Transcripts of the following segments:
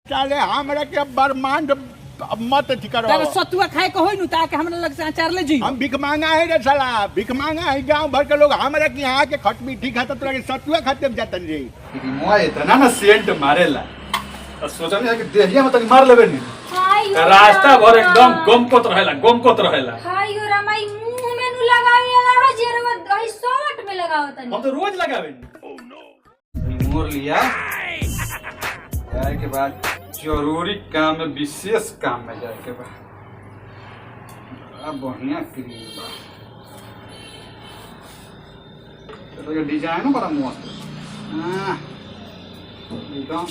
चले हमरा के ब्रह्मांड मत करो। तब सतुआ खाए को होई नु ताके हमरा लग से अचार ले जी। हम भिख मांगा है रे साला, भिख मांगा है। गांव भर के लोग हमरा के यहाँ के खट मीठी खाता तोरा के सतुआ खाते जातन रे। मोआ इतना ना सेंट मारेला तो सोचने कि देहिया में तक मार लेबे नी। रास्ता भर एकदम गमकोत रहेला। हाय यो रमाई मुंह में नु लगावेला हो जेरवा दही सोट में लगावतनी। हम तो रोज लगावे नी। Oh no. मोर लिया जाए के बाद जरूरी काम में, विशेष काम में जाए के बाद बढ़िया क्रीम बा। तो ये डिजाइन बड़ा मस्त है। एकदम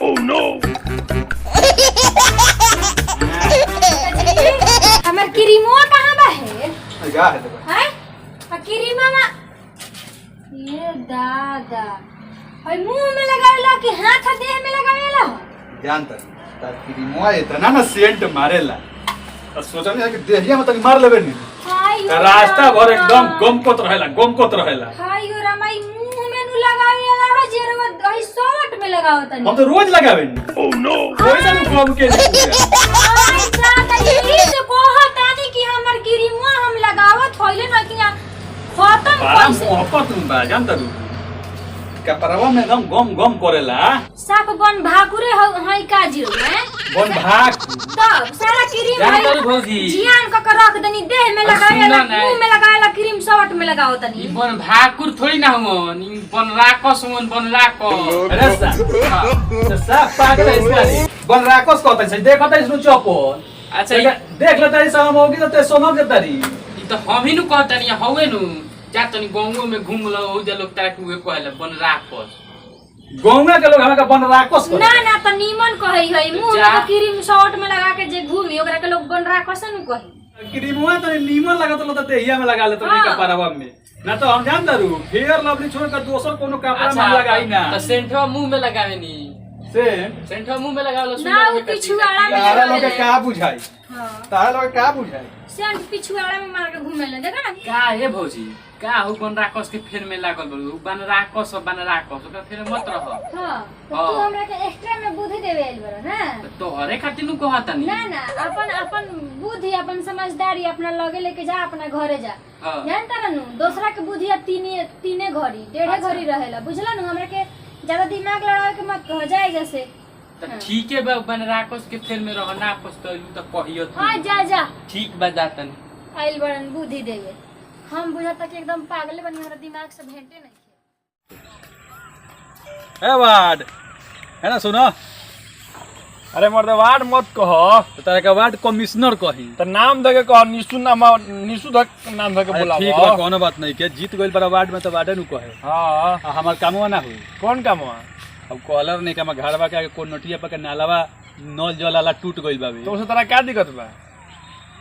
ओह नो। हमर क्रीमवा कहां बा है? क्या है देखो। हैं? क्रीमवा ये दादा भाई मुंह में लगावेला कि हाथ देह में लगावेला? जानता तार क्रीमवा इतना ना सेंट मारेला तो सोचने कि देहिया में तक मार लेबे नी। रास्ता भर एकदम गमकोत रहेला। हाय यो रमाई मुंह में नु लगावेला हो जेरवा दही सोट में लगावतनी। हम तो रोज लगावे नी। Oh no. कोई ना कम के नहीं कहतानी कि हमर क्रीमवा हम लगावत होइले न कि खत्म बड़ा कैसे? मोहब्बत बा जानता तू कपड़वा में एकदम गम करेला। साफ बन भाकुरे हई काजी में बन भाग तब सारा क्रीम जानता रू भौजी। जियान क रख दनी देह में लगावेला, मुंह में लगावेला, क्रीम शर्ट में लगावतनी। ई बन भाकुर थोड़ी ना हुन, ई बन राकस हुन, बन राकस। अरे सा पागल है इसका रे। बन राकोस कहता है देखता है इसनु चौपन। अच्छा देख ले तारी साला होगी तो ते सोनम के तारी। ई तो हम ही नु कहतनी हवे नु जा तनी गांव में घूम लो ओ जे लोग तारा के वे कहले बन राकस। गांव के लोग हमरा बन राकोस कहता ना ना त नीमन कहई हई, मुंह में क्रीम शर्ट में लगा के जे घूमी ओकरा के लोग बन राकस नु कही। क्रीमवा तो नीमन लगत ल त देहिया में लगा ले तो नहीं कपड़वा में। ना तो हम जानता रू फेयर लवली छोड़ कर दोसर कोनो कपड़ा में लगाई ना। तो सेंटवा मुंह में लगावे नी। सेंटवा मुंह में लगावला ना सुंदर उ है। पिछुआड़ा में तारा लोग लगावेला। के का बुझाई। हां तारा लोग के का बुझाई। सेंट पिछुआड़ा में मार के घूमेला देखा ना। का है भौजी का हो बन राकस के फेर में लागल बड़ू बन राकस ओकरा फेर मत रह। हां तू हमरा के एक्स्ट्रा में बुद्धि देवे आइल बरा ना। तो हरे खातिर नु कहतनी ना ना अपन बुद्धि अपन समझदारी अपना लगे लेके जा, अपना घरे जा। जानता नु दूसरा के बुद्धि तीने घड़ी डेढ़े घड़ी रहेला, बुझला नु। हमरा के ज्यादा दिमाग लड़ावे के मत कह जाए जैसे। तो ठीक है बा बन राकस के फेर में रह ना कुछ तो यू तो कहियो तू। हां जा जा ठीक बा जातन आइल बरन बुद्धि देवे। हम बुझाता कि एकदम पागल बनी, हमरा दिमाग से भेंटे नहीं ए वार्ड है ना सुनो। अरे मर्द वार्ड मत कह, तो तारा के वार्ड कमिश्नर कही तो नाम दे के कह। निशु नाम दे के बुलाओ। ठीक बा कोनो बात नहीं के जीत गइल बड़ा वार्ड में तो वार्डे नु कहे। हां हमार कामवा ना होई। कौन काम हुआ? अब कॉलर नहीं के हम घरवा के कोन नोटिया पे के नालावा नल जलाला टूट गइल बाबे। तो उसे तेरा क्या दिक्कत बा?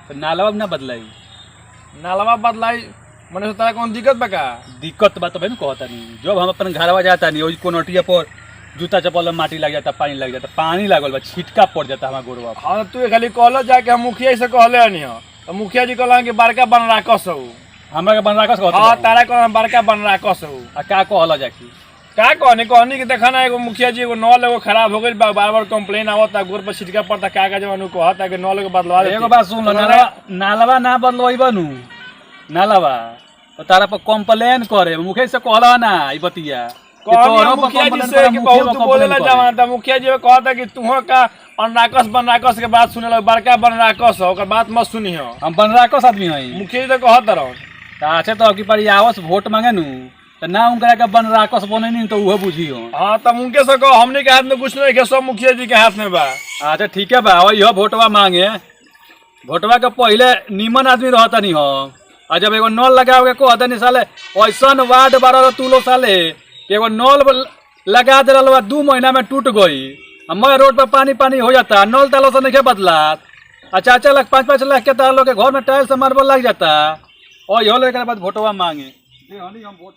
तो नालावा ना बदलाई। नालवा बदलाई मने से तेरा कौन दिक्कत बा का? दिक्कत बा तो भाई कहता नहीं। जब हम अपन घरवा जाता नहीं ओइ कोन नोटिया पर जूता चप्पल में माटी लग जाता, पानी लग जाता, पानी लागल बा, छिटका पड़ जाता हमार गोरवा पर। हां तू खाली कॉलेज जाके हम मुखिया से कहले नहीं हो तो मुखिया जी कहला कि बड़का बन राकस हो। हमरा के बन राकस कहता। हां तारा को बड़का बन राकस हो। आ का कहला जाकी का कहनी कि देखा ना एगो मुखिया जी एगो नल एगो खराब हो गइल बा, बार-बार कंप्लेन आवता, गोर पर छिटका पड़ता, कागज में कहता कि नल के बदलवा दे। एगो बात सुन लो, नालवा ना बदलवाइबा नु नालवा तो तारा पर कंप्लेन करे। मुखिया से कहला ना ई बतिया मुखिया जी से कि बहुत बोलेला जवान था। मुखिया जी कहता कि तुहो का अनराकस बनराकस के बात सुने लो, बड़का बनराकस हो ओकर बात मत सुनी हो। हम बनराकस आदमी हई। मुखिया जी तो कहत रहो अच्छा तो की पर आवस वोट मांगे नु तो ना उनकरा के बनराकस बने नहीं तो उहो बुझी हो। हां त उनके से कहो हमने के हाथ में कुछ नहीं है, सब मुखिया जी के हाथ में बा। अच्छा ठीक है बा यो वोटवा मांगे। वोटवा के पहले नीमन आदमी रहता नहीं हो। आ जब एगो नल लगाओगे को हदनी साले ऐसन वार्ड बारह तू लो साले एगो नल लगा दे रहा 2 महीना में टूट गई। मैं रोड पर पानी हो जाता, नल तालो से नहीं बदला। अच्छा 4 लाख 5-5 लाख के तार लोग के घर में टाइल्स मार्बल लग जाता। और यो लोग बाद वोटवा मांगे हम वोट